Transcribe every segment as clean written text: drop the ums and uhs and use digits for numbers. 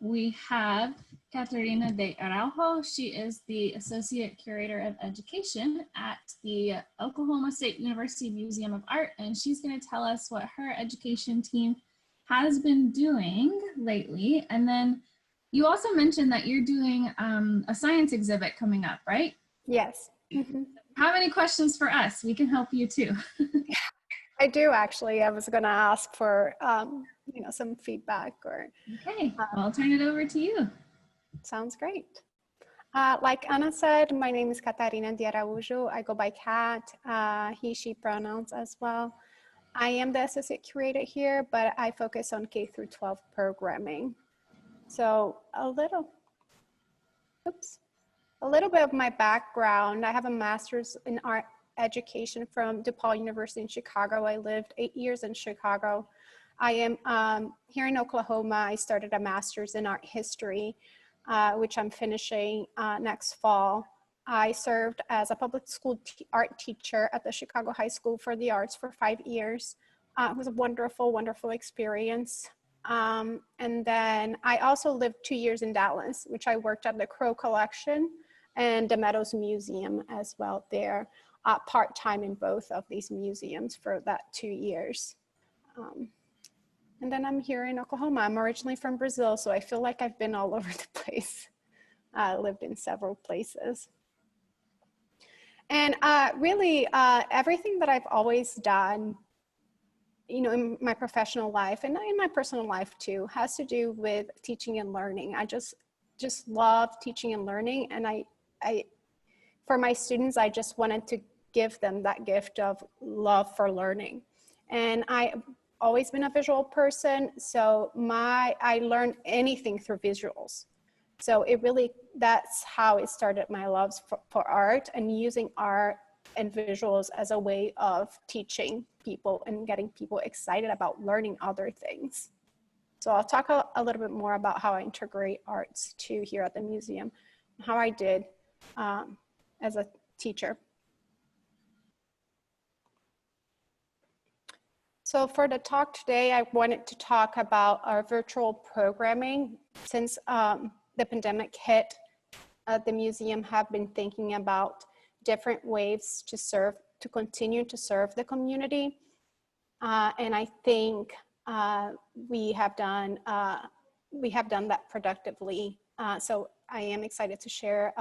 we have Catarina De Araujo. She is the Associate Curator of Education at the Oklahoma State University Museum of Art, and she's going to tell us what her education team has been doing lately. And then you also mentioned that you're doing a science exhibit coming up, right? Yes. Mm-hmm. Have any questions for us? We can help you too. I do actually. I was going to ask for some feedback or. Okay, I'll turn it over to you. Sounds great. Like Anna said, my name is Catarina De Araujo. I go by Cat, he, she pronouns as well. I am the associate curator here, but I focus on K through 12 programming. So a little bit of my background. I have a master's in art education from DePaul University in Chicago. I lived 8 years in Chicago. I am here in Oklahoma. I started a master's in art history, which I'm finishing next fall. I served as a public school art teacher at the Chicago High School for the Arts for 5 years. It was a wonderful, wonderful experience. And then I also lived 2 years in Dallas, which I worked at the Crow Collection and the Meadows Museum as well there, part-time in both of these museums for that 2 years. And then I'm here in Oklahoma. I'm originally from Brazil, so I feel like I've been all over the place. I lived in several places. And really, everything that I've always done, in my professional life and in my personal life too, has to do with teaching and learning. I just love teaching and learning. And I, for my students, I just wanted to give them that gift of love for learning. And I've always been a visual person, so I learned anything through visuals. So that's how it started, my loves for art and using art and visuals as a way of teaching people and getting people excited about learning other things. So I'll talk a little bit more about how I integrate arts too here at the museum, how I did as a teacher. So for the talk today, I wanted to talk about our virtual programming. Since the pandemic hit, the museum have been thinking about different ways to continue to serve the community. And I think we have done that productively. So I am excited to share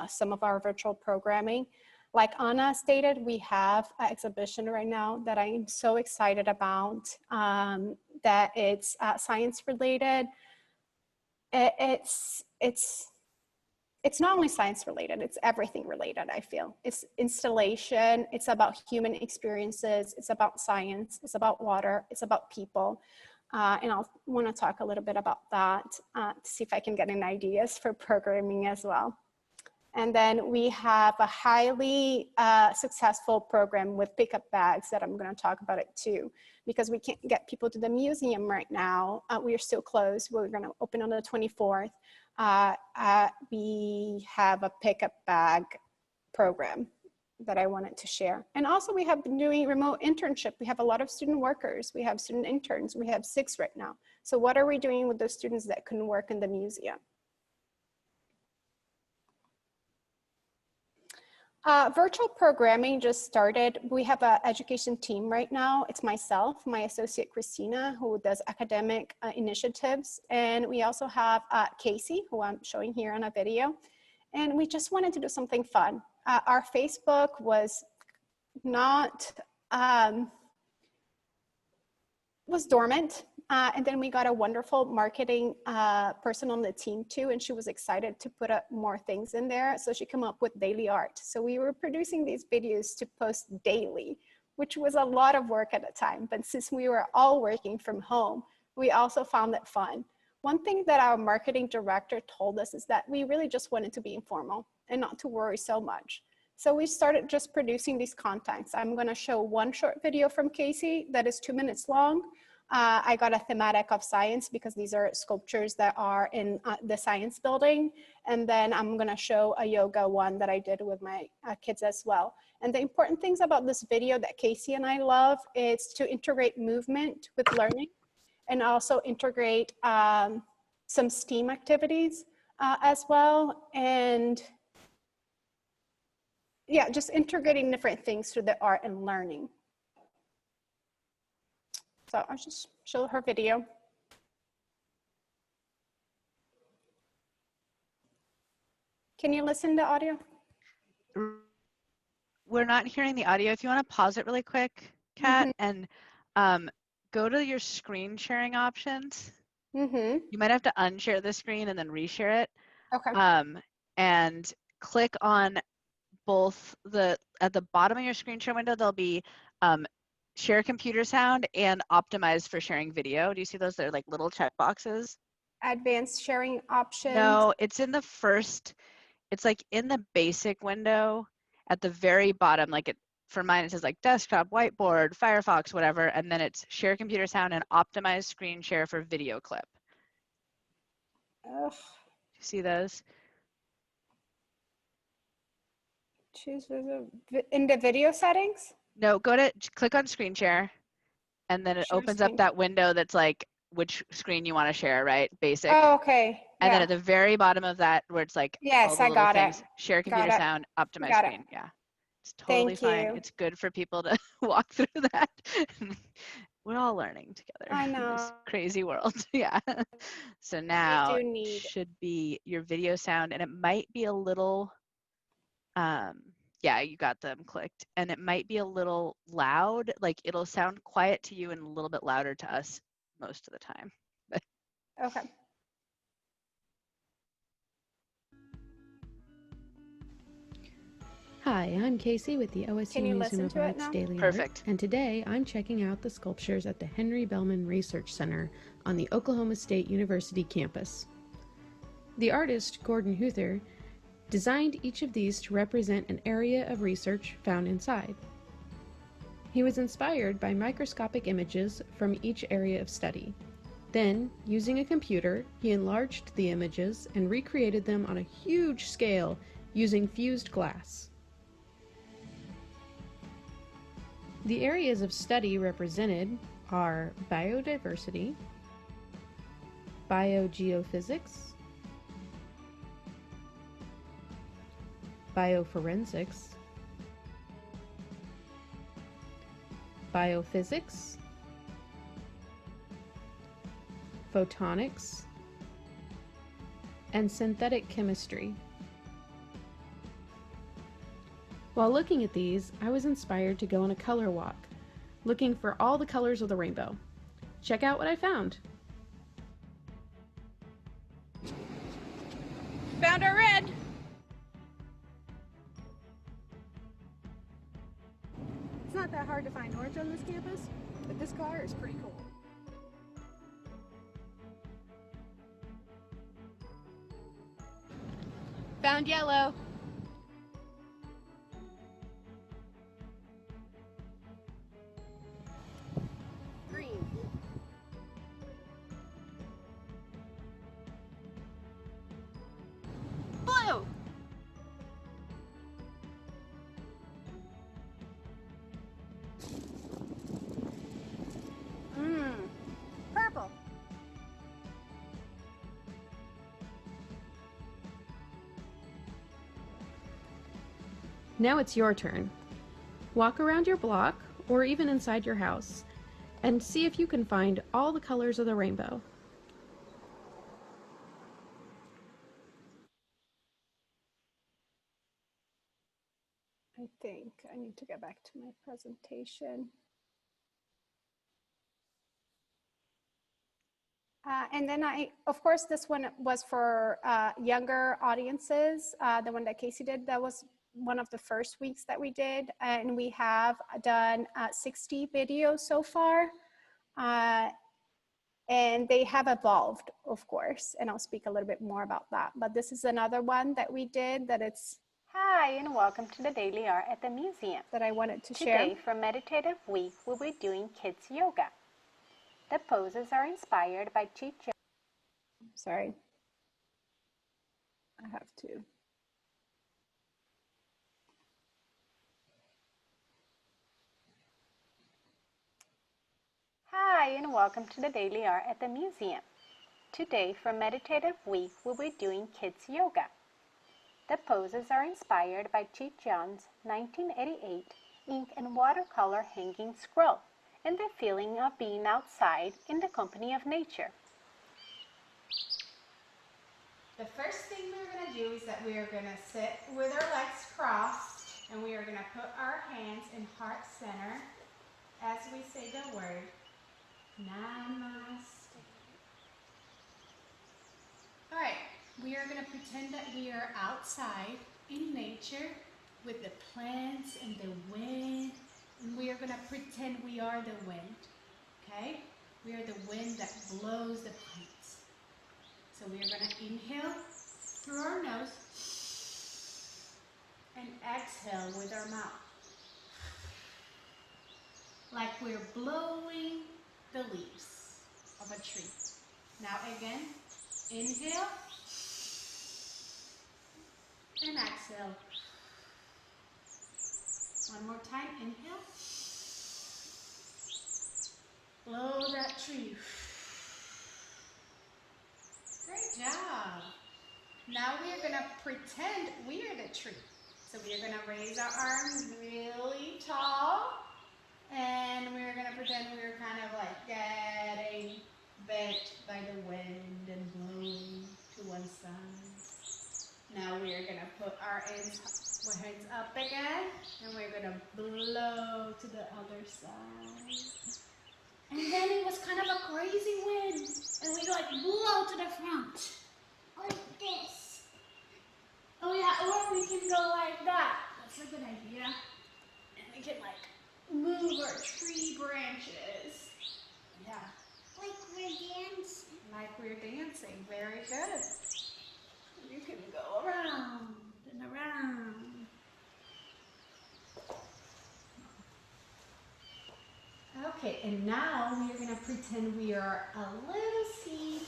some of our virtual programming. Like Anna stated, we have an exhibition right now that I am so excited about, that it's science related. It's not only science related, it's everything related, I feel. It's installation, it's about human experiences, it's about science, it's about water, it's about people. And I'll want to talk a little bit about that to see if I can get any ideas for programming as well. And then we have a highly successful program with pickup bags that I'm going to talk about it too, because we can't get people to the museum right now. We are still closed. We're going to open on the 24th. We have a pickup bag program that I wanted to share. And also we have been doing remote internship. We have a lot of student workers. We have student interns. We have 6 right now. So what are we doing with those students that couldn't work in the museum? Virtual programming just started. We have an education team right now. It's myself, my associate Christina, who does academic initiatives. And we also have Casey, who I'm showing here on a video. And we just wanted to do something fun. Our Facebook was dormant. And then we got a wonderful marketing person on the team too, and she was excited to put up more things in there. So she came up with daily art. So we were producing these videos to post daily, which was a lot of work at the time. But since we were all working from home, we also found it fun. One thing that our marketing director told us is that we really just wanted to be informal and not to worry so much. So we started just producing these contents. I'm going to show one short video from Casey that is 2 minutes long. I got a thematic of science because these are sculptures that are in the science building. And then I'm going to show a yoga one that I did with my kids as well. And the important things about this video that Casey and I love is to integrate movement with learning and also integrate some STEAM activities as well. And yeah, just integrating different things through the art and learning. So I'll just show her video. Can you listen to audio? We're not hearing the audio. If you want to pause it really quick, Kat, and go to your screen sharing options. You might have to unshare the screen and then reshare it. Okay. And click on both at the bottom of your screen share window, there'll be share computer sound and optimize for sharing video. Do you see those? They're like little check boxes. Advanced sharing options. No, it's in the first, it's like in the basic window at the very bottom, like for mine, it says like desktop, whiteboard, Firefox, whatever. And then it's share computer sound and optimize screen share for video clip. Ugh. You see those? Choose in the video settings? No, click on screen share, and then it opens up that window that's like which screen you want to share, right? Basic. Oh, okay. And then at the very bottom of that, where it's like yes, all the little things, share computer sound, optimize screen. Yeah, it's totally fine. It's good for people to walk through that. We're all learning together. I know. In this crazy world. Yeah. So now it should be your video sound, and it might be a little. Yeah, you got them clicked, and it might be a little loud. Like it'll sound quiet to you and a little bit louder to us most of the time. Okay. Hi, I'm Casey with the OSU Museum of Art's Daily Art, and today I'm checking out the sculptures at the Henry Bellman Research Center on the Oklahoma State University campus. The artist, Gordon Huther, designed each of these to represent an area of research found inside. He was inspired by microscopic images from each area of study. Then, using a computer, he enlarged the images and recreated them on a huge scale using fused glass. The areas of study represented are biodiversity, biogeophysics, bioforensics, biophysics, photonics, and synthetic chemistry. While looking at these, I was inspired to go on a color walk, looking for all the colors of the rainbow. Check out what I found. Found our red. It's not that hard to find orange on this campus, but this color is pretty cool. Found yellow. Green. Blue. Purple. Now it's your turn. Walk around your block, or even inside your house, and see if you can find all the colors of the rainbow. I think I need to get back to my presentation. And then of course, this one was for younger audiences. The one that Casey did, that was one of the first weeks that we did. And we have done 60 videos so far. And they have evolved, of course. And I'll speak a little bit more about that. But this is another one that we did that it's... Hi, and welcome to the Daily Art at the Museum. That I wanted to share. Today, for Meditative Week, we'll be doing kids yoga. The poses are inspired by teacher. Sorry. I have to. Hi, and welcome to the Daily Art at the Museum. Today for Meditative Week, we'll be doing kids yoga. The poses are inspired by Chi John's 1988 ink and watercolor hanging scroll and the feeling of being outside in the company of nature. The first thing we're going to do is that we are going to sit with our legs crossed and we are going to put our hands in heart center as we say the word Namaste. All right, we are going to pretend that we are outside in nature with the plants and the wind, and we are going to pretend we are the wind, okay? We are the wind that blows the plants. So we are going to inhale through our nose and exhale with our mouth, like we're blowing the leaves of a tree. Now again, inhale and exhale. One more time, inhale. Blow that tree. Great job. Now we are going to pretend we are the tree. So we are going to raise our arms really tall. And we're going to pretend we're kind of like getting bent by the wind and blowing to one side. Now we are going to put our hands up again, and we're going to blow to the other side. And then it was kind of a crazy wind, and we like blow to the front, like this. Oh yeah, or we can go like that. That's a good idea. And we can like move our tree branches. Yeah. Like we're dancing. Like we're dancing. Very good. You can go around and around. Okay, and now we are going to pretend we are a little seed.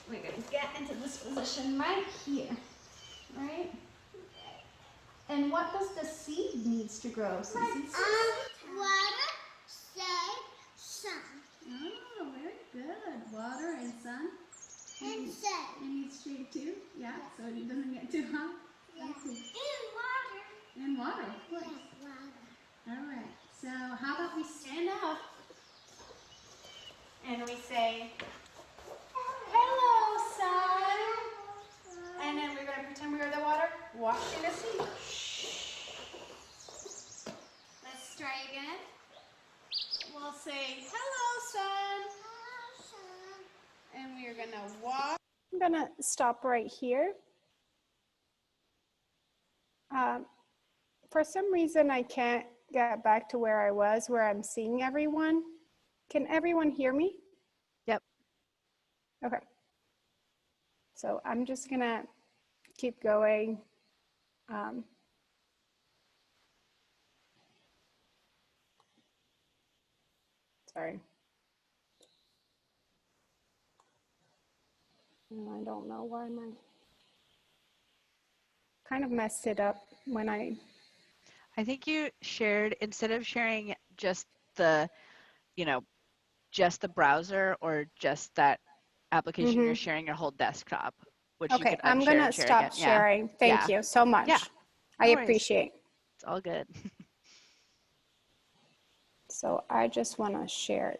We're going to get into this position right here, right? And what does the seed needs to grow, Susie? Water, sun. Oh, very good. Water and sun. And sun. And needs shade too? Yeah, so it doesn't get too hot? Yeah. Okay. And water. And water, of course. Yeah, water. All right, so how about we stand up and we say, hello, sun. And then we're going to pretend we're the water washing the sea. Let's try again. We'll say, hello, sun. Hello, sun. And we are going to walk. I'm going to stop right here. For some reason, I can't get back to where I was, where I'm seeing everyone. Can everyone hear me? Yep. Okay. So I'm just gonna keep going. Sorry. I don't know why my kind of messed it up when I think you shared, instead of sharing just the, just the browser or just that application, you're sharing your whole desktop, which you could unshare. I'm gonna and share stop again. sharing. Thank you so much. Yeah. I No worries. appreciate. It's all good. So I just want to share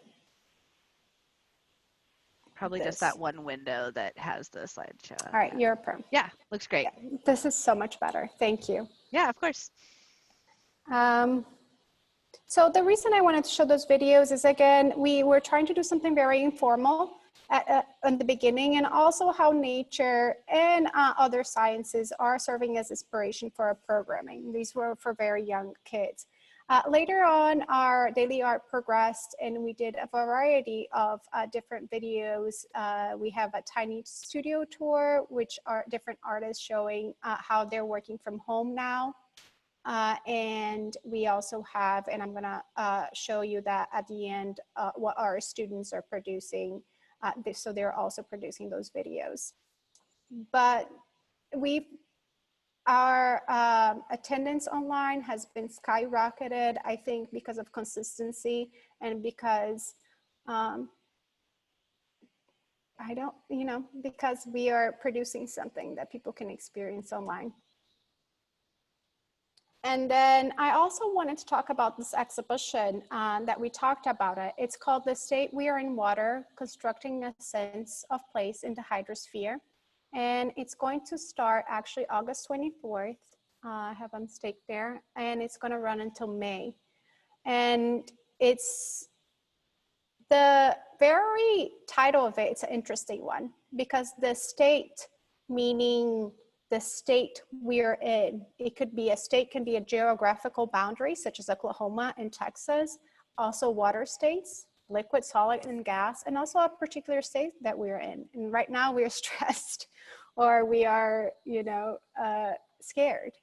Probably this. just that one window that has the slideshow. All right, you're a pro. Yeah, looks great. Yeah, this is so much better. Thank you. Yeah, of course. So the reason I wanted to show those videos is, again, we were trying to do something very informal in the beginning, and also how nature and other sciences are serving as inspiration for our programming. These were for very young kids. Later on, our daily art progressed, and we did a variety of different videos. We have a tiny studio tour, which are different artists showing how they're working from home now. And we also have, and I'm going to show you that at the end, what our students are producing. So they're also producing those videos. But our attendance online has been skyrocketed, I think, because of consistency and because I don't, you know, because we are producing something that people can experience online. And then I also wanted to talk about this exhibition that we talked about it. It's called The State We Are in Water, Constructing a Sense of Place in the Hydrosphere. And it's going to start actually August 24th. I have on stake there, and it's going to run until May. And it's the very title of it, it's an interesting one, because the state, meaning the state we're in, it could be a state, can be a geographical boundary, such as Oklahoma and Texas, also water states, liquid, solid, and gas, and also a particular state that we're in. And right now we're stressed, or we are, you know, scared.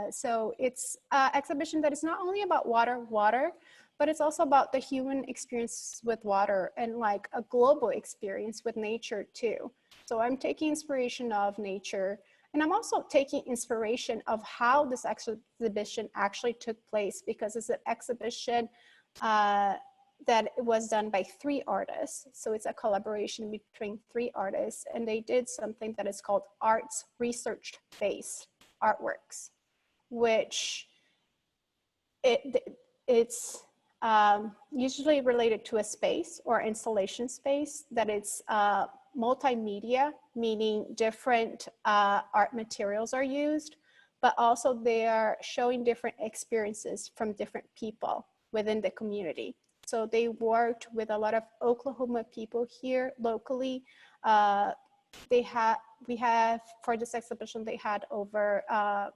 So it's an exhibition that is not only about water, but it's also about the human experience with water and like a global experience with nature too. So I'm taking inspiration of nature, and I'm also taking inspiration of how this exhibition actually took place, because it's an exhibition that was done by 3 artists. So it's a collaboration between 3 artists, and they did something that is called arts research-based artworks, which it's usually related to a space or installation space that it's multimedia, meaning different art materials are used, but also they are showing different experiences from different people within the community. So they worked with a lot of Oklahoma people here locally. We have, for this exhibition, they had over, I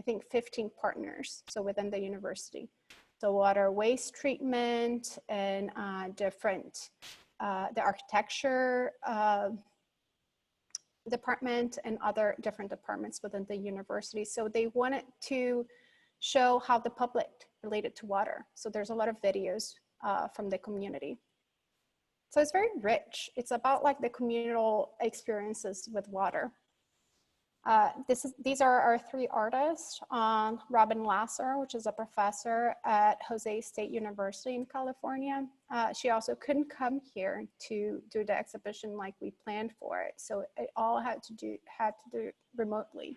think 15 partners, so within the university. So water waste treatment and different, the architecture department and other different departments within the university. So they wanted to show how the public related to water. So there's a lot of videos from the community. So it's very rich. It's about like the communal experiences with water. These are our 3 artists. Robin Lasser, which is a professor at Jose State University in California. She also couldn't come here to do the exhibition like we planned for it. So it all had to do remotely.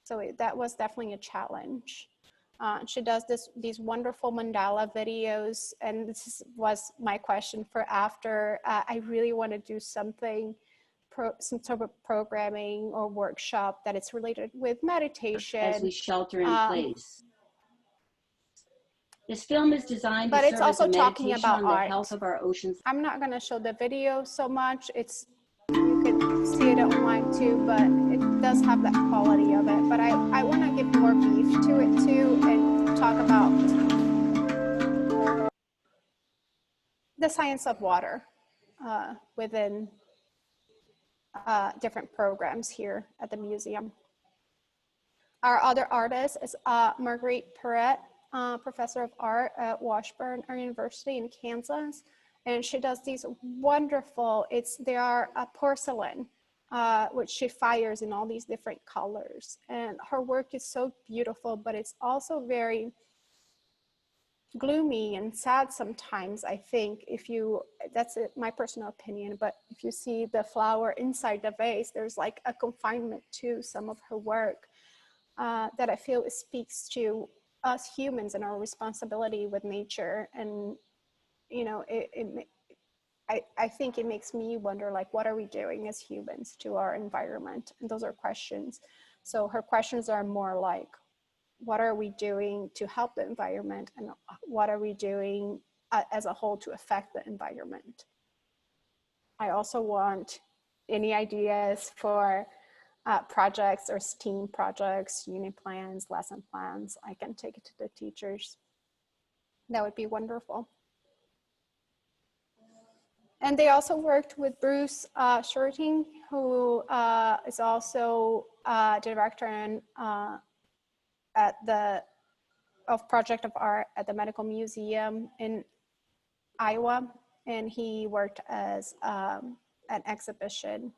So that was definitely a challenge. She does these wonderful mandala videos, and this was my question for after. I really want to do something, some sort of programming or workshop that it's related with meditation. As we shelter in place. This film is designed to serve it's also as a talking meditation about on art. the health of our oceans. I'm not going to show the video so much. You can see it online too, but it does have that quality of it. But I want to give more beef to it too and talk about the science of water within different programs here at the museum. Our other artist is Marguerite Paret, professor of art at Washburn University in Kansas. And she does these wonderful, they are a porcelain, which she fires in all these different colors. And her work is so beautiful, but it's also very gloomy and sad sometimes, I think, that's my personal opinion, but if you see the flower inside the vase, there's like a confinement to some of her work that I feel speaks to us humans and our responsibility with nature. And you know, I think it makes me wonder, like, what are we doing as humans to our environment? And those are questions. So her questions are more like, what are we doing to help the environment, and what are we doing as a whole to affect the environment? I also want any ideas for projects or STEAM projects, unit plans, lesson plans. I can take it to the teachers. That would be wonderful. And they also worked with Bruce Shorting, who is also director and of Project of Art at the Medical Museum in Iowa. And he worked as an exhibition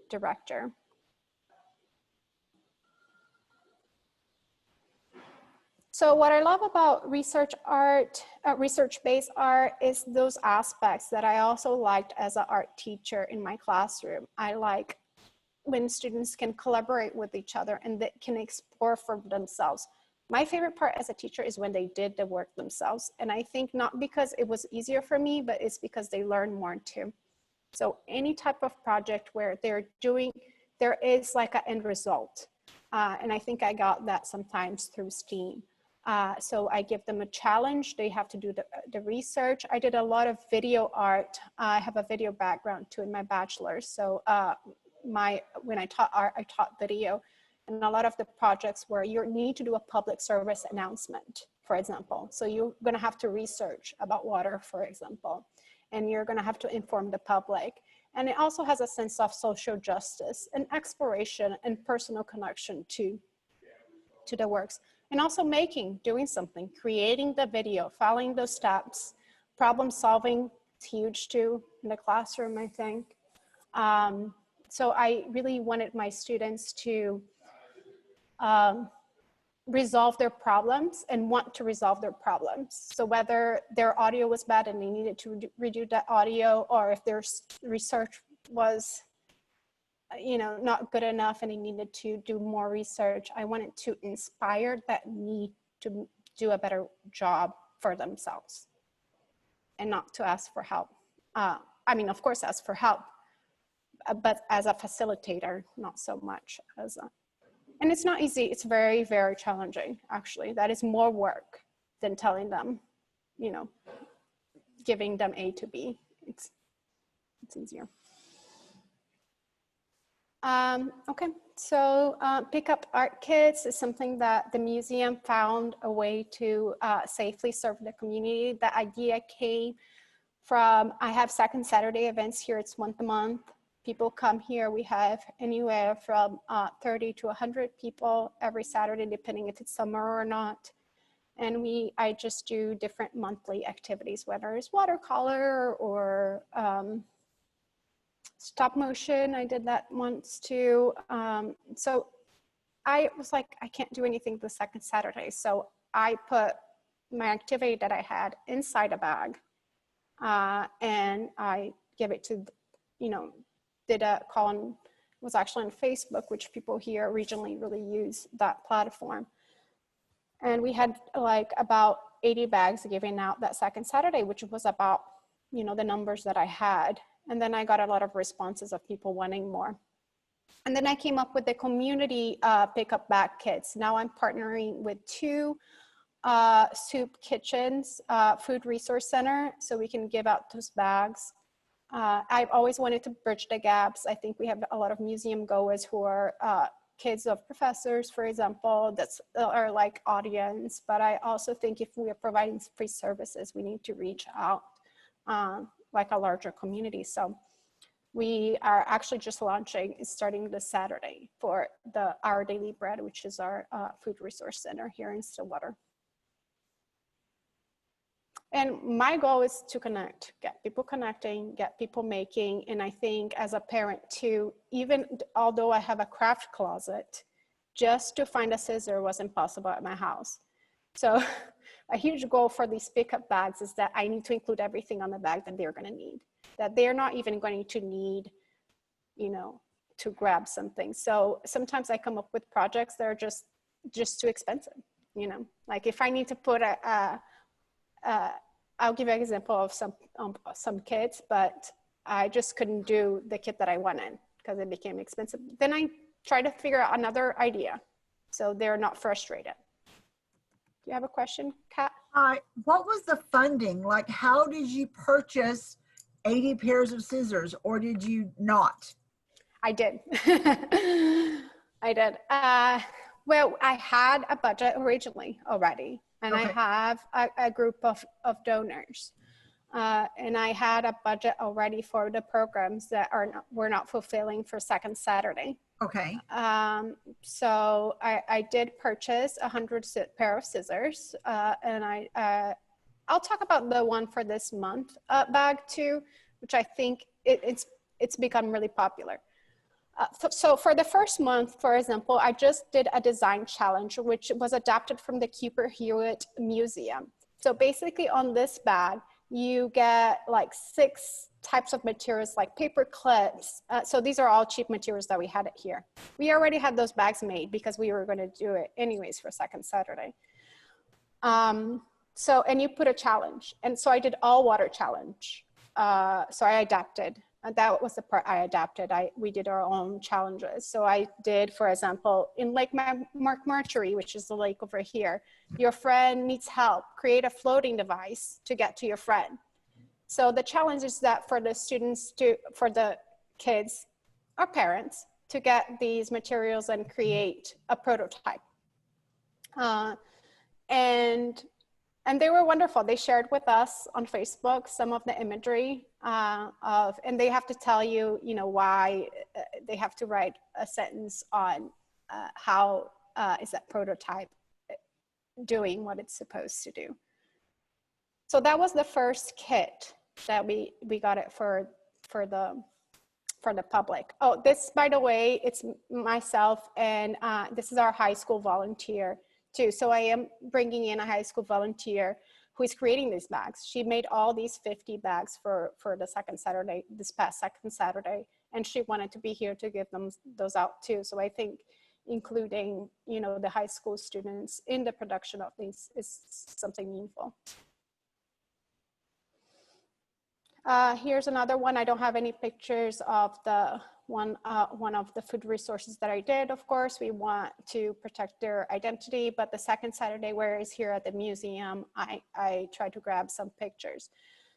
director. So what I love about research art, research-based art, is those aspects that I also liked as an art teacher in my classroom. I like when students can collaborate with each other and they can explore for themselves. My favorite part as a teacher is when they did the work themselves. And I think not because it was easier for me, but it's because they learned more too. So any type of project where there is like an end result. And I think I got that sometimes through STEAM. So I give them a challenge. They have to do the research. I did a lot of video art. I have a video background too in my bachelor's. So when I taught art, I taught video. And a lot of the projects where you need to do a public service announcement, for example. So you're gonna have to research about water, for example, and you're gonna have to inform the public. And it also has a sense of social justice and exploration and personal connection to the works. And also doing something, creating the video, following those steps, problem solving, it's huge too in the classroom, I think. So I really wanted my students to resolve their problems and want to resolve their problems. So whether their audio was bad and they needed to redo that audio, or if their research was not good enough and they needed to do more research, I wanted to inspire that need to do a better job for themselves and not to ask for help. I mean, of course, ask for help, but as a facilitator, not so much as a, and it's not easy. It's very, very challenging, actually. That is more work than telling them, giving them A to B. It's easier. Okay, so Pick-up art kits is something that the museum found a way to safely serve the community. The idea came from, I have second Saturday events here. It's once a month. People come here. We have anywhere from 30 to 100 people every Saturday, depending if it's summer or not. And I just do different monthly activities, whether it's watercolor or stop motion. I did that once too. So I was like, I can't do anything the second Saturday. So I put my activity that I had inside a bag and I give it to, did a call on, was actually on Facebook, which people here regionally really use that platform. And we had like about 80 bags given out that second Saturday, which was about, the numbers that I had. And then I got a lot of responses of people wanting more. And then I came up with the community pick-up bag kits. Now I'm partnering with 2 soup kitchens, food resource center, so we can give out those bags. I've always wanted to bridge the gaps. I think we have a lot of museum goers who are kids of professors, for example, that's our like audience. But I also think if we are providing free services, we need to reach out like a larger community. So we are actually just launching, starting this Saturday, for the Our Daily Bread, which is our food resource center here in Stillwater. And my goal is to connect, get people connecting, get people making. And I think as a parent too, even although I have a craft closet, just to find a scissor was impossible at my house. So a huge goal for these pickup bags is that I need to include everything on the bag that they're gonna need, that they're not even going to need, to grab something. So sometimes I come up with projects that are just too expensive, like if I need to put I'll give you an example of some kits, but I just couldn't do the kit that I wanted because it became expensive. Then I try to figure out another idea so they're not frustrated. Do you have a question, Kat? What was the funding? Like, how did you purchase 80 pairs of scissors, or did you not? I did. I did. Well, I had a budget originally already. And okay. I have a group of donors. And I had a budget already for the programs that were not fulfilling for second Saturday. Okay. So I did purchase 100 pair of scissors. And I'll talk about the one for this month bag too, which I think it's become really popular. So for the first month, for example, I just did a design challenge, which was adapted from the Cooper Hewitt Museum. So basically on this bag, you get like 6 types of materials like paper clips. So these are all cheap materials that we had it here. We already had those bags made because we were going to do it anyways for Second Saturday. So, and you put a challenge. And so I did all water challenge. So I adapted. And that was the part I adapted. We did our own challenges. So I did, for example, in Lake McMurtry, which is the lake over here, your friend needs help, create a floating device to get to your friend. So the challenge is that for the students for the kids or parents to get these materials and create a prototype. And they were wonderful. They shared with us on Facebook some of the imagery and they have to tell you, why they have to write a sentence on how is that prototype doing what it's supposed to do. So that was the first kit that we got it for the public. Oh, this, by the way, it's myself and this is our high school volunteer too. So I am bringing in a high school volunteer who is creating these bags. She made all these 50 bags for the second Saturday, this past second Saturday, and she wanted to be here to give those out too. So I think including, the high school students in the production of these is something meaningful. Here's another one. I don't have any pictures of the one of the food resources that I did. Of course, we want to protect their identity, but the second Saturday where is here at the museum, I tried to grab some pictures.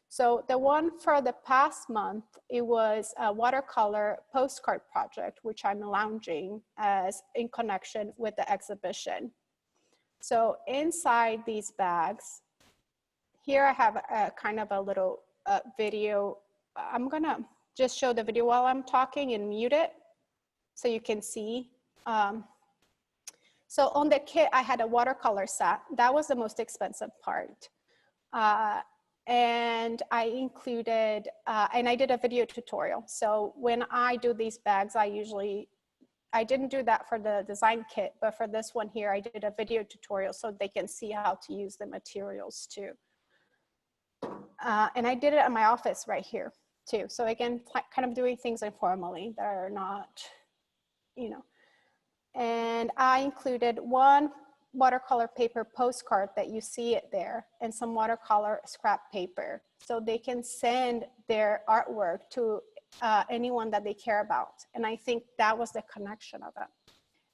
So the one for the past month, it was a watercolor postcard project, which I'm launching as in connection with the exhibition. So inside these bags, here I have a kind of a little video. I'm gonna just show the video while I'm talking and mute it so you can see. So on the kit, I had a watercolor set. That was the most expensive part. And I included, and I did a video tutorial. So when I do these bags, I didn't do that for the design kit, but for this one here, I did a video tutorial so they can see how to use the materials too. And I did it at my office right here too. So again, kind of doing things informally that are not, and I included one watercolor paper postcard that you see it there and some watercolor scrap paper. So they can send their artwork to anyone that they care about. And I think that was the connection of it.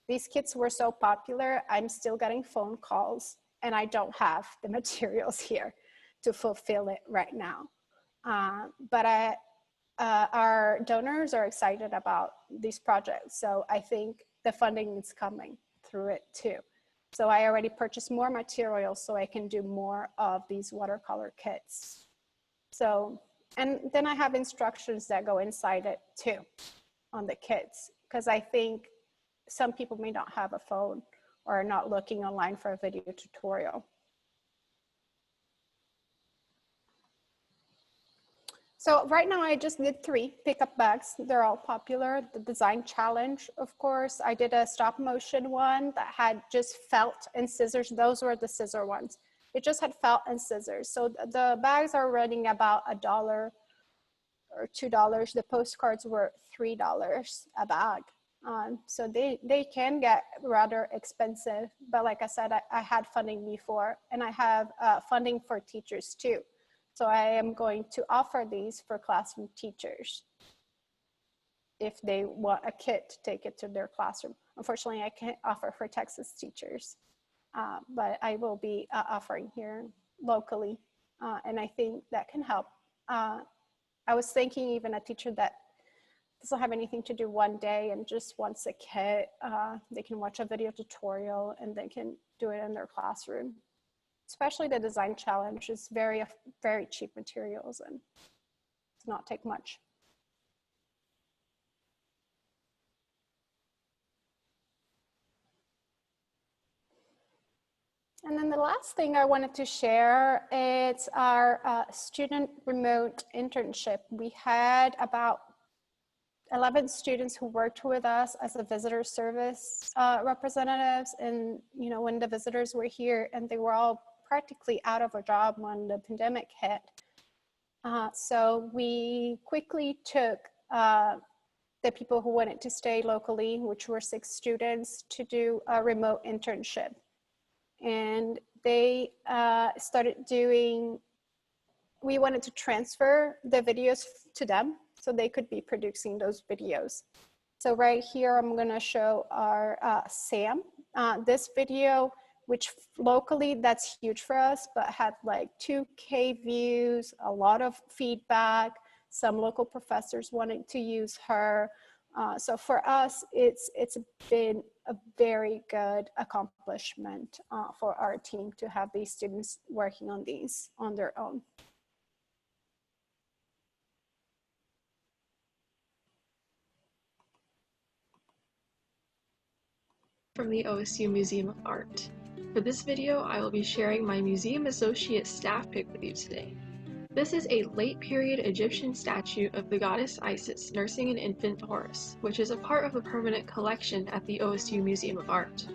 These kits were so popular, I'm still getting phone calls and I don't have the materials here to fulfill it right now. But our donors are excited about these projects. So I think the funding is coming through it too. So I already purchased more materials so I can do more of these watercolor kits. So, and then I have instructions that go inside it too on the kits, because I think some people may not have a phone or are not looking online for a video tutorial. So right now I just did 3 pickup bags. They're all popular. The design challenge, of course. I did a stop motion one that had just felt and scissors. Those were the scissor ones. It just had felt and scissors. So the bags are running about $1 or $2. The postcards were $3 a bag. So they can get rather expensive. But like I said, I had funding before, and I have funding for teachers too. So I am going to offer these for classroom teachers if they want a kit to take it to their classroom. Unfortunately, I can't offer for Texas teachers, but I will be offering here locally, and I think that can help. I was thinking even a teacher that doesn't have anything to do one day and just wants a kit, they can watch a video tutorial and they can do it in their classroom. Especially the design challenge is very, very cheap materials and does not take much. And then the last thing I wanted to share is our student remote internship. We had about 11 students who worked with us as a visitor service representatives. And, you know, when the visitors were here and they were all practically out of a job when the pandemic hit. So we quickly took the people who wanted to stay locally, which were 6 students, to do a remote internship. And they started doing, we wanted to transfer the videos to them so they could be producing those videos. So right here, I'm gonna show our Sam. This video, which locally that's huge for us, but had like 2K views, a lot of feedback. Some local professors wanting to use her. So for us, it's been a very good accomplishment for our team to have these students working on these on their own. From the OSU Museum of Art. For this video, I will be sharing my Museum Associate staff pick with you today. This is a late period Egyptian statue of the goddess Isis nursing an infant Horus, which is a part of the permanent collection at the OSU Museum of Art.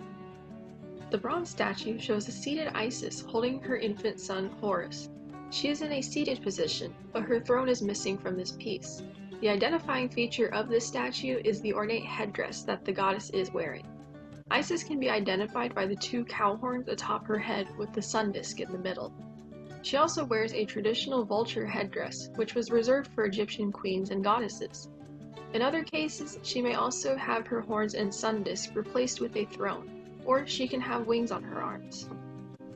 The bronze statue shows a seated Isis holding her infant son Horus. She is in a seated position, but her throne is missing from this piece. The identifying feature of this statue is the ornate headdress that the goddess is wearing. Isis can be identified by the 2 cow horns atop her head with the sun disk in the middle. She also wears a traditional vulture headdress, which was reserved for Egyptian queens and goddesses. In other cases, she may also have her horns and sun disk replaced with a throne, or she can have wings on her arms.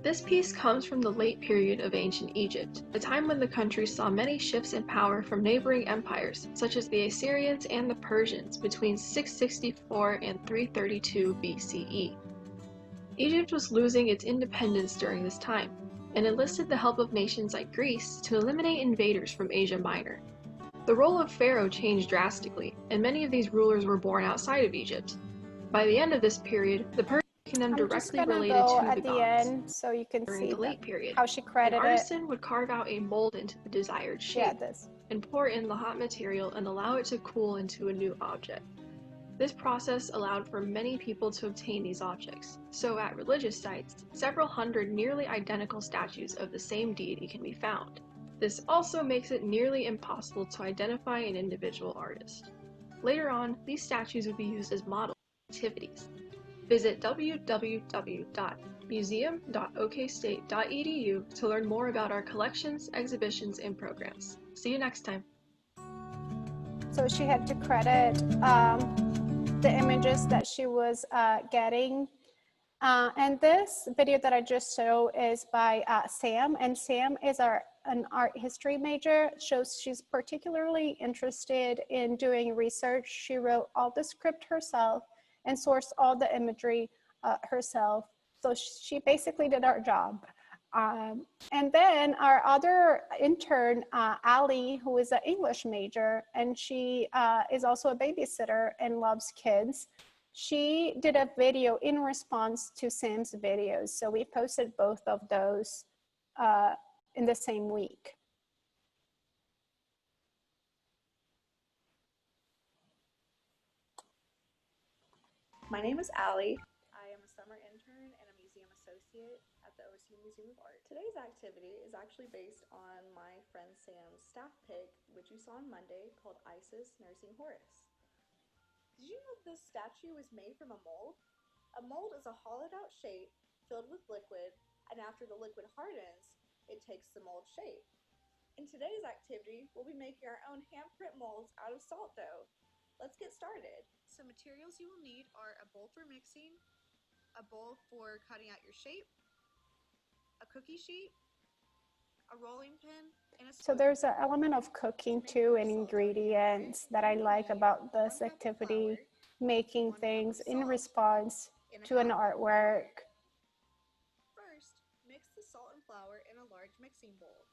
This piece comes from the late period of ancient Egypt, a time when the country saw many shifts in power from neighboring empires, such as the Assyrians and the Persians, between 664 and 332 BCE. Egypt was losing its independence during this time, and enlisted the help of nations like Greece to eliminate invaders from Asia Minor. The role of pharaoh changed drastically, and many of these rulers were born outside of Egypt. By the end of this period, the Persian kingdom directly related to the gods. End so you can During see the late period, how she credited an artisan would carve out a mold into the desired shape, and pour in the hot material and allow it to cool into a new object. This process allowed for many people to obtain these objects, so at religious sites, several hundred nearly identical statues of the same deity can be found. This also makes it nearly impossible to identify an individual artist. Later on, these statues would be used as models for activities. Visit www.museum.okstate.edu to learn more about our collections, exhibitions, and programs. See you next time. So she had to credit the images that she was getting. And this video that I just showed is by Sam, and Sam is an art history major. Shows she's particularly interested in doing research. She wrote all the script herself and sourced all the imagery herself. So she basically did our job. And then our other intern, Ali, who is an English major, and she is also a babysitter and loves kids. She did a video in response to Sam's videos. So we posted both of those in the same week. My name is Ali. I am a summer intern and a museum associate at the OSU Museum of Art. Today's activity is actually based on my friend Sam's staff pick, which you saw on Monday, called Isis Nursing Horus. Did you know this statue was made from a mold? A mold is a hollowed out shape filled with liquid, and after the liquid hardens, it takes the mold shape. In today's activity, we'll be making our own handprint molds out of salt dough. Let's get started. So materials you will need are a bowl for mixing, a bowl for cutting out your shape, a cookie sheet, a rolling pin, and a spoon. So there's an element of cooking too and ingredients that I like about this activity, making things in response to an artwork. First, mix the salt and flour in a large mixing bowl.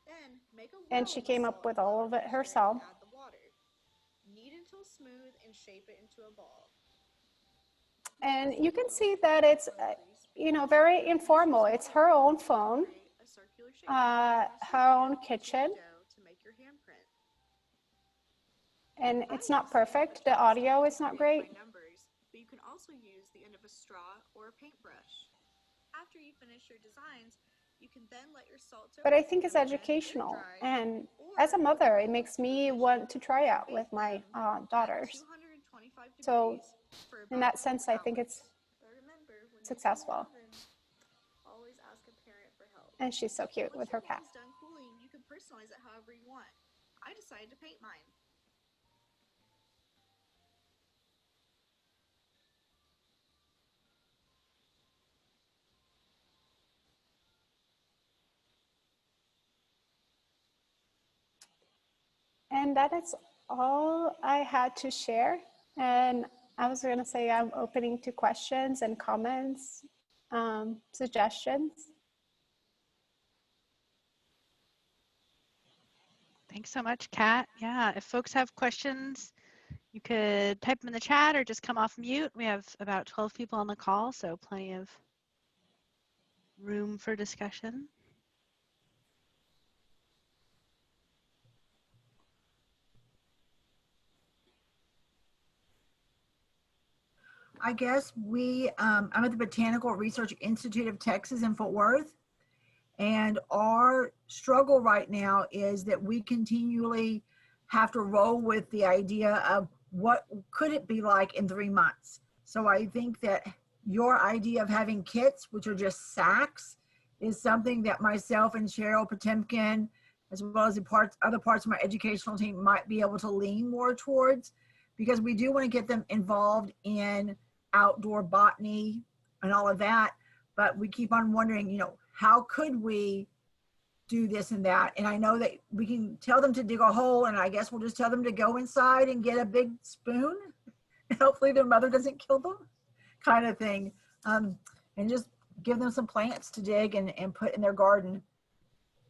Then make a And she came up with all of it herself. Add the water. Knead until smooth and shape it into a ball. And you can see that it's, you know, very informal. It's her own phone, her own kitchen. And it's not perfect. The audio is not great. Numbers, but you can also use the end of a straw or a paintbrush. After you finish your designs, you can then let your salt soak. But I think it's educational. And as a mother, it makes me want to try out with my daughters. So in that sense, I think it's successful. Always ask a parent for help. And she's so cute with her cat. Once done cooling, you can personalize it however you want. I decided to paint mine. And that is all I had to share. And I was going to say I'm opening to questions and comments, suggestions. Thanks so much, Kat. Yeah, if folks have questions, you could type them in the chat or just come off mute. We have about 12 people on the call, so plenty of room for discussion. I guess I'm at the Botanical Research Institute of Texas in Fort Worth. And our struggle right now is that we continually have to roll with the idea of what could it be like in 3 months. So I think that your idea of having kits, which are just sacks, is something that myself and Cheryl Potemkin, as well as other parts of my educational team, might be able to lean more towards, because we do want to get them involved in outdoor botany and all of that. But we keep on wondering, how could we do this and that? And I know that we can tell them to dig a hole, and I guess we'll just tell them to go inside and get a big spoon. Hopefully their mother doesn't kill them, kind of thing. And just give them some plants to dig and put in their garden.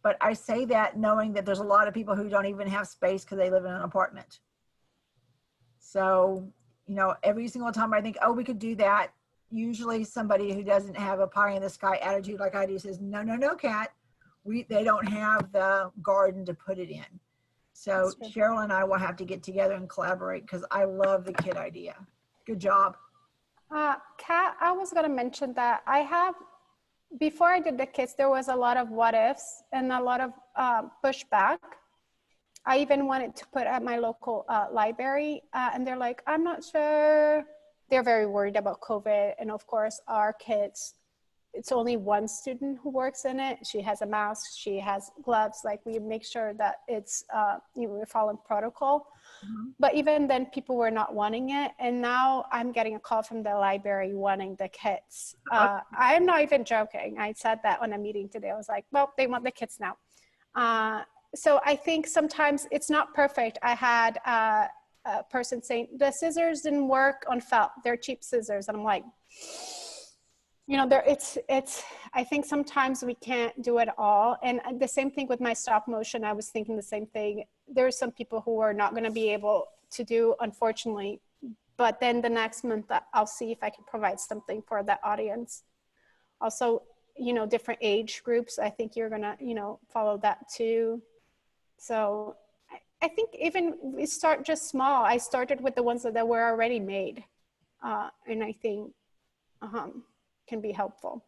But I say that knowing that there's a lot of people who don't even have space because they live in an apartment. So, every single time I think, oh, we could do that, usually somebody who doesn't have a pie in the sky attitude like I do says, no, Kat, they don't have the garden to put it in. So Cheryl and I will have to get together and collaborate, because I love the kit idea. Good job. Kat, I was going to mention that before I did the kits, there was a lot of what ifs and a lot of pushback. I even wanted to put at my local library, and they're like, I'm not sure. They're very worried about COVID. And of course, our kits, it's only one student who works in it. She has a mask, she has gloves. Like, we make sure that it's, we're following protocol. Mm-hmm. But even then, people were not wanting it. And now I'm getting a call from the library wanting the kits. I'm not even joking. I said that on a meeting today. I was like, well, they want the kits now. So I think sometimes it's not perfect. I had a person saying the scissors didn't work on felt. They're cheap scissors. And I'm like, I think sometimes we can't do it all. And the same thing with my stop motion. I was thinking the same thing. There are some people who are not going to be able to do, unfortunately. But then the next month, I'll see if I can provide something for that audience. Also, different age groups. I think you're going to, follow that too. So I think even we start just small. I started with the ones that were already made. And I think can be helpful.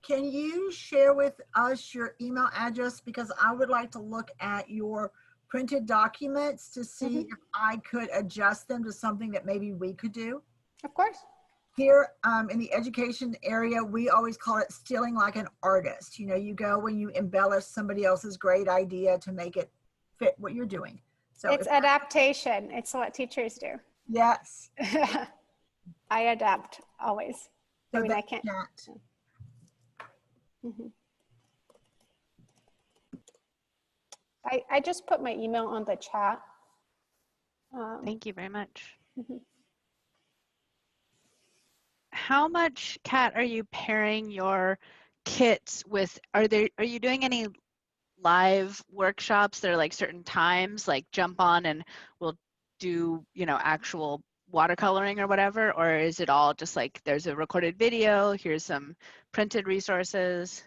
Can you share with us your email address? Because I would like to look at your printed documents to see if I could adjust them to something that maybe we could do. Of course. Here in the education area, we always call it stealing like an artist. You go when you embellish somebody else's great idea to make it fit what you're doing. So it's adaptation. It's what teachers do. Yes. I adapt always. So I can't. I just put my email on the chat. Thank you very much. How much, Kat, are you pairing your kits with? Are you doing any live workshops that are like certain times, like jump on and we'll do, actual watercoloring or whatever? Or is it all just like there's a recorded video, here's some printed resources?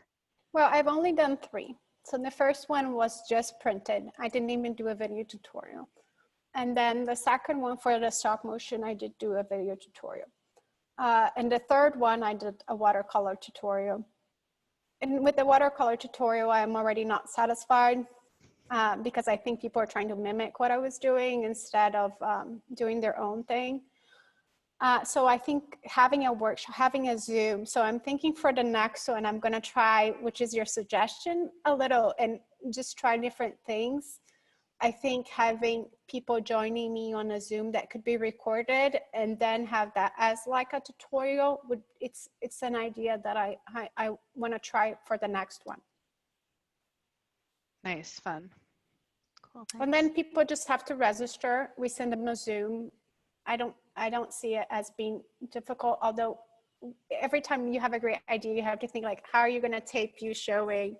Well, I've only done 3. So the first one was just printed. I didn't even do a video tutorial. And then the second one for the stop motion, I did do a video tutorial. And the third one, I did a watercolor tutorial. And with the watercolor tutorial, I'm already not satisfied because I think people are trying to mimic what I was doing instead of doing their own thing. So I think having a workshop, having a Zoom. So I'm thinking for the next one, I'm gonna try, which is your suggestion, a little, and just try different things. I think having people joining me on a Zoom that could be recorded and then have that as like a tutorial would, it's an idea that I want to try for the next one. Nice, fun. Cool. Thanks. And then people just have to register. We send them a Zoom. I don't see it as being difficult, although every time you have a great idea, you have to think like, how are you going to tape you showing?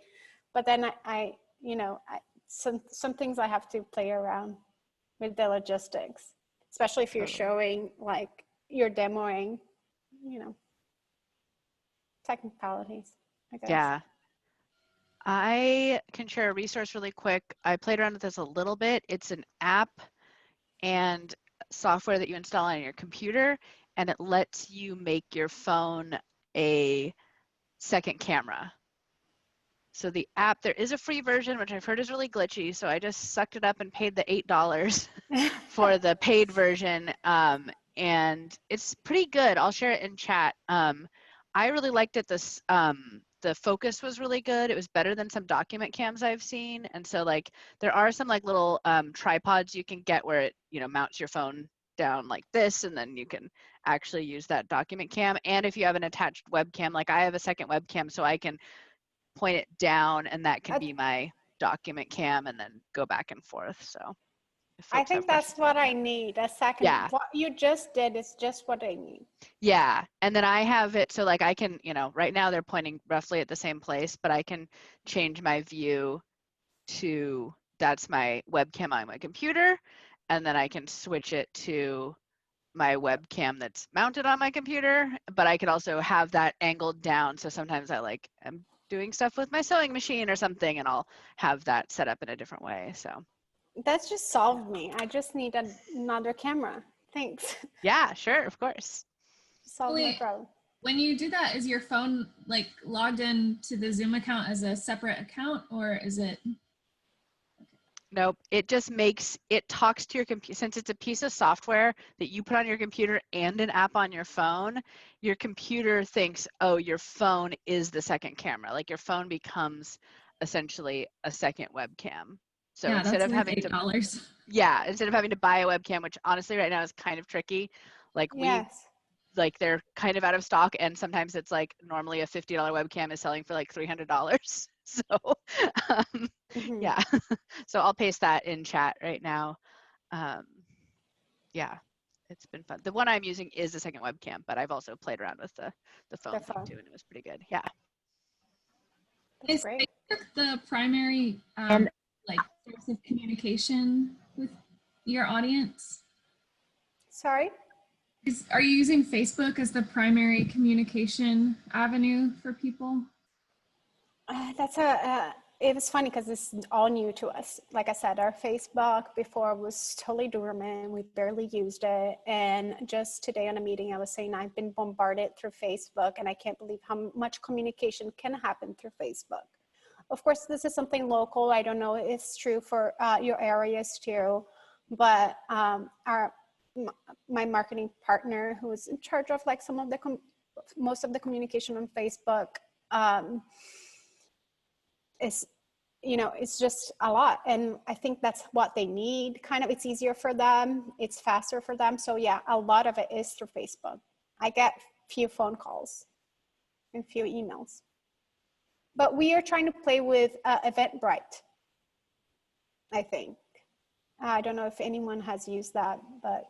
But then some things I have to play around with the logistics, especially if you're showing, like you're demoing, technicalities, I guess. Yeah. I can share a resource really quick. I played around with this a little bit. It's an app and software that you install on your computer, and it lets you make your phone a second camera. So the app, there is a free version, which I've heard is really glitchy. So I just sucked it up and paid the $8 for the paid version. And it's pretty good. I'll share it in chat. I really liked it. The focus was really good. It was better than some document cams I've seen. And so like, there are some like little tripods you can get where it, mounts your phone down like this, and then you can actually use that document cam. And if you have an attached webcam, like I have a second webcam, so I can point it down and that can be my document cam and then go back and forth. So I think that's what I need. A second. Yeah. What you just did is just what I need. Yeah. And then I have it so like I can, right now they're pointing roughly at the same place, but I can change my view to that's my webcam on my computer, and then I can switch it to my webcam that's mounted on my computer, but I could also have that angled down. So sometimes I am doing stuff with my sewing machine or something, and I'll have that set up in a different way. So that's just solved me. I just need another camera. Thanks. Yeah, sure, of course. Solve my problem. When you do that, is your phone like logged in to the Zoom account as a separate account, or is it? Nope, it just it talks to your computer. Since it's a piece of software that you put on your computer and an app on your computer thinks, oh, your phone is the second camera. Like your phone becomes essentially a second webcam. So yeah, instead of having $8. Instead of having to buy a webcam, which honestly right now is kind of tricky, like they're kind of out of stock, and sometimes it's like normally a $50 webcam is selling for like $300. So yeah, so I'll paste that in chat right now. Yeah, it's been fun. The one I'm using is the second webcam, but I've also played around with the phone thing too, and it was pretty good. Yeah. Is Facebook the primary source of communication with your audience? Sorry? Are you using Facebook as the primary communication avenue for people? It was funny because this is all new to us. Like I said, our Facebook before was totally dormant. We barely used it. And just today on a meeting, I was saying I've been bombarded through Facebook, and I can't believe how much communication can happen through Facebook. Of course, this is something local. I don't know if it's true for your areas too, but my marketing partner, who is in charge of like most of the communication on Facebook, it's just a lot. And I think that's what they need. Kind of, it's easier for them. It's faster for them. So yeah, a lot of it is through Facebook. I get few phone calls and few emails. But we are trying to play with Eventbrite, I think. I don't know if anyone has used that, but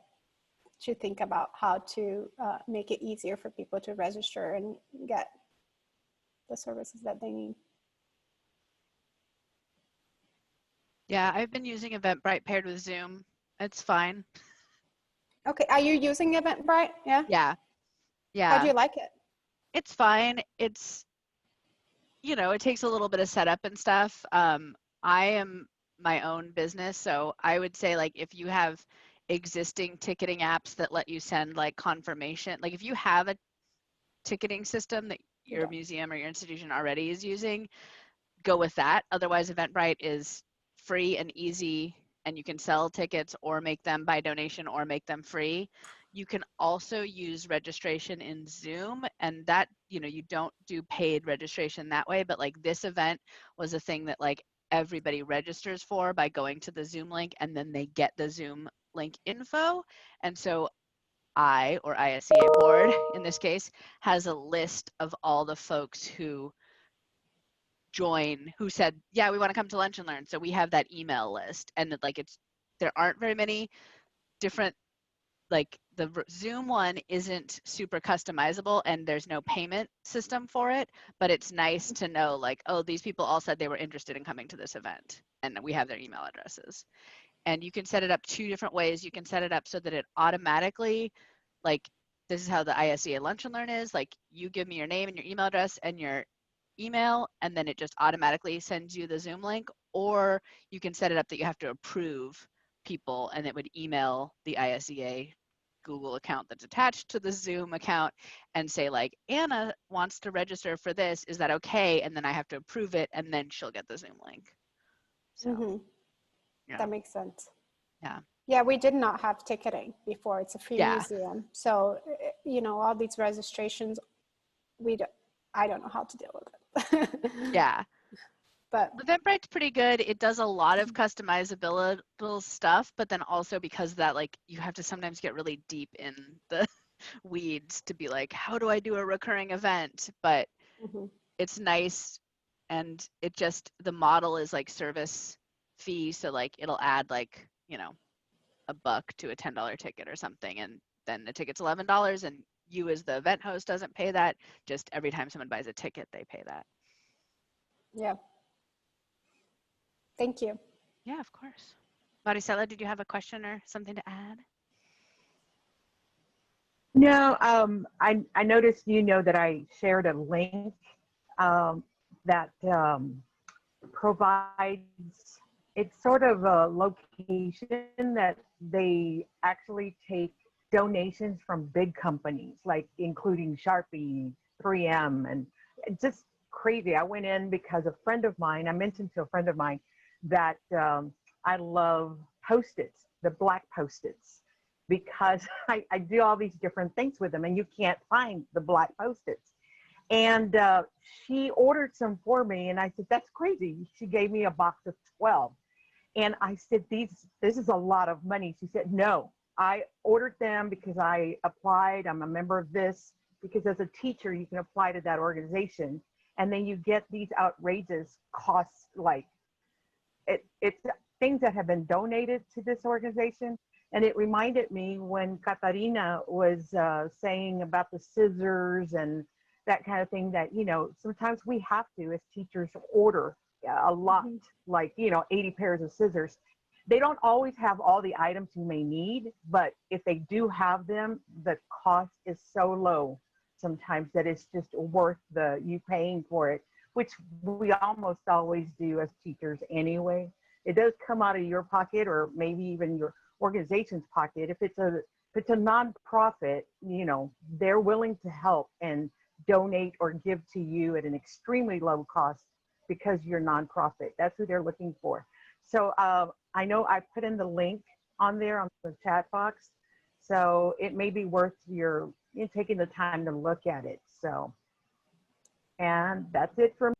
to think about how to make it easier for people to register and get the services that they need. Yeah, I've been using Eventbrite paired with Zoom. It's fine. Okay, are you using Eventbrite? Yeah? Yeah. How do you like it? It's fine. It's, it takes a little bit of setup and stuff. I am my own business. So I would say, like, if you have existing ticketing apps that let you send like confirmation, like if you have a ticketing system that your museum or your institution already is using, go with that. Otherwise, Eventbrite is free and easy, and you can sell tickets or make them by donation or make them free. You can also use registration in Zoom, and that, you know, you don't do paid registration that way, but like this event was a thing that like everybody registers for by going to the Zoom link, and then they get the Zoom link info. And so I, or ISEA board in this case, has a list of all the folks who join, who said, yeah, we want to come to Lunch and Learn. So we have that email list, and like there aren't very many different, like the Zoom one isn't super customizable and there's no payment system for it, but it's nice to know like, oh, these people all said they were interested in coming to this event and we have their email addresses. And you can set it up 2 different ways. You can set it up so that it automatically, like, this is how the ISEA Lunch and Learn is, like you give me your name and your email address and your email, and then it just automatically sends you the Zoom link. Or you can set it up that you have to approve people, and it would email the ISEA Google account that's attached to the Zoom account and say like, Anna wants to register for this, is that okay? And then I have to approve it, and then she'll get the Zoom link. So yeah. That makes sense. Yeah. Yeah, we did not have ticketing before. It's a free museum. So, you know, all these registrations, I don't know how to deal with it. Yeah. But Eventbrite's pretty good. It does a lot of customizable stuff, but then also because of that, like, you have to sometimes get really deep in the weeds to be like, how do I do a recurring event? But it's nice, and it just, the model is like service fee, so like it'll add like, you know, $1 to a $10 ticket or something, and then the ticket's $11, and you as the event host doesn't pay that. Just every time someone buys a ticket, they pay that. Yeah. Thank you. Yeah, of course. Maricela, did you have a question or something to add? No, I noticed, you know, that I shared a link that provides, it's sort of a location that they actually take donations from big companies, like including Sharpie, 3M, and it's just crazy. I went in because a friend of mine, I mentioned to a friend of mine that I love Post-its, the black Post-its, because I do all these different things with them, and you can't find the black Post-its. And she ordered some for me, and I said, that's crazy. She gave me a box of 12. And I said, this is a lot of money. She said, no, I ordered them because I applied. I'm a member of this, because as a teacher, you can apply to that organization. And then you get these outrageous costs, like it's things that have been donated to this organization. And it reminded me when Catarina was saying about the scissors and that kind of thing, that, you know, sometimes we have to, as teachers, order a lot, like, you know, 80 pairs of scissors. They don't always have all the items you may need, but if they do have them, the cost is so low sometimes that it's just worth you paying for it, which we almost always do as teachers anyway. It does come out of your pocket, or maybe even your organization's pocket. If it's a nonprofit, you know, they're willing to help and donate or give to you at an extremely low cost because you're nonprofit. That's who they're looking for. So I know I put in the link on there on the chat box, so it may be worth you taking the time to look at it. So, and that's it for me.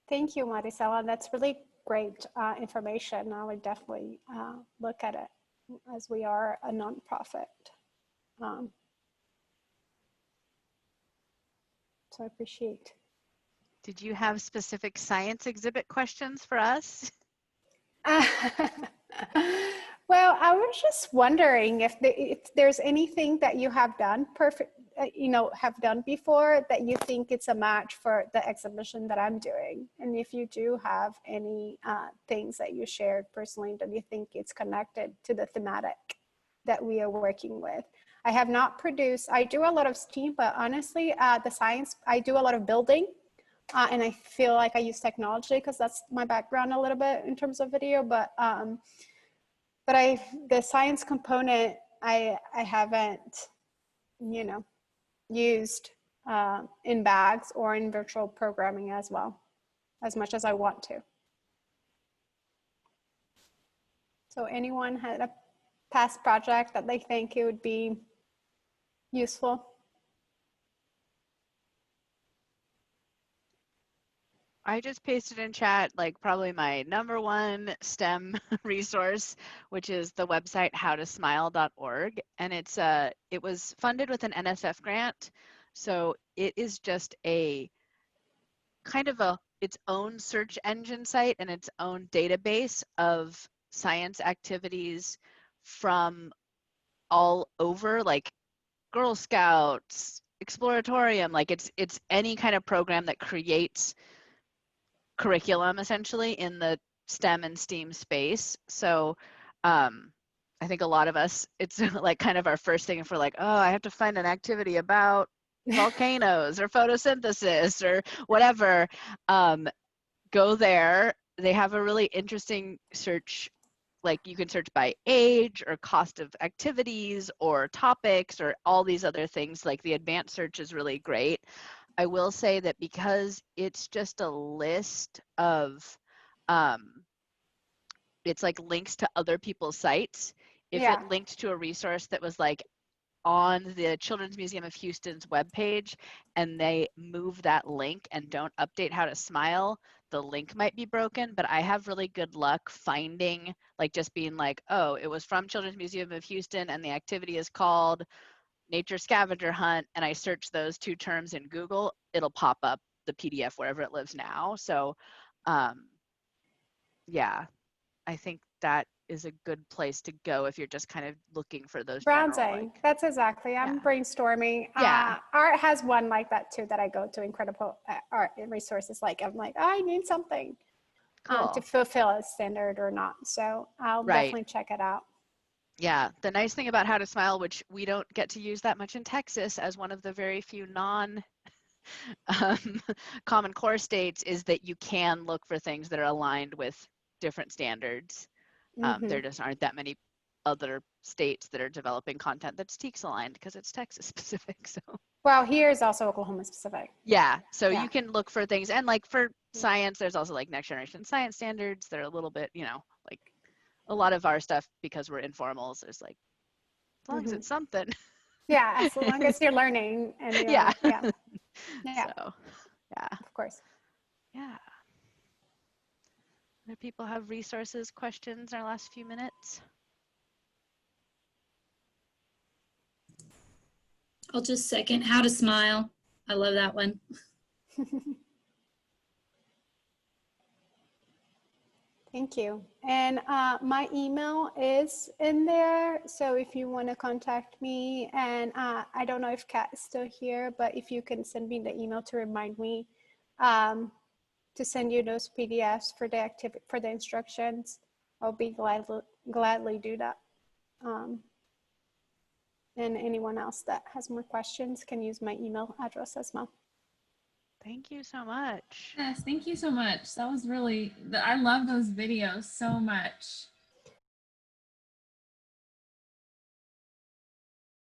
Thank you, Maricela. That's really great information. I would definitely look at it, as we are a nonprofit. So I appreciate. Did you have specific science exhibit questions for us? Well, I was just wondering if there's anything that you have done have done before that you think it's a match for the exhibition that I'm doing. And if you do have any things that you shared personally that you think it's connected to the thematic that we are working with. I have not produced, I do a lot of STEAM, but honestly, the science, I do a lot of building, And I feel like I use technology because that's my background a little bit in terms of video, but the science component, I haven't, you know, used in bags or in virtual programming as well, as much as I want to. So anyone had a past project that they think it would be useful? I just pasted in chat like probably my #1 STEM resource, which is the website howtosmile.org, and it was funded with an NSF grant. So it is just a kind of its own search engine site and its own database of science activities from all over, like Girl Scouts, Exploratorium, like it's any kind of program that creates curriculum essentially in the STEM and STEAM space. So I think a lot of us, it's like kind of our first thing if we're like, oh, I have to find an activity about volcanoes or photosynthesis or whatever. Go there. They have a really interesting search, like you can search by age or cost of activities or topics or all these other things. Like the advanced search is really great. I will say that because it's just a list of, it's like links to other people's sites. If it linked to a resource that was like on the Children's Museum of Houston's webpage and they move that link and don't update How to Smile, the link might be broken, but I have really good luck finding, like just being like, oh, it was from Children's Museum of Houston and the activity is called Nature Scavenger Hunt, and I search those 2 terms in Google, it'll pop up the PDF wherever it lives now. So yeah, I think that is a good place to go if you're just kind of looking for those browsing. General, like, that's exactly. I'm brainstorming. Yeah. Art has one like that too that I go to, incredible art resources. Like I'm like, I need something to fulfill a standard or not. So I'll definitely check it out. Yeah, the nice thing about How to Smile, which we don't get to use that much in Texas as one of the very few Common Core states, is that you can look for things that are aligned with different standards. There just aren't that many other states that are developing content that's TEKS aligned because it's Texas specific. So well, here is also Oklahoma specific. Yeah, so you can look for things, and like for science, there's also like next generation science standards. They're a little bit, you know, like a lot of our stuff, because we're informals, there's like, as long as it's something. Yeah, as long as you're learning. And you're, yeah. So, yeah. Of course. Yeah. Do people have resources, questions in our last few minutes? I'll just second How to Smile. I love that one. Thank you. And my email is in there. So if you want to contact me, and I don't know if Kat is still here, but if you can send me the email to remind me to send you those PDFs for the activity, for the instructions, I'll be gladly do that. And anyone else that has more questions can use my email address as well. Thank you so much. Yes, thank you so much. That was really, I love those videos so much.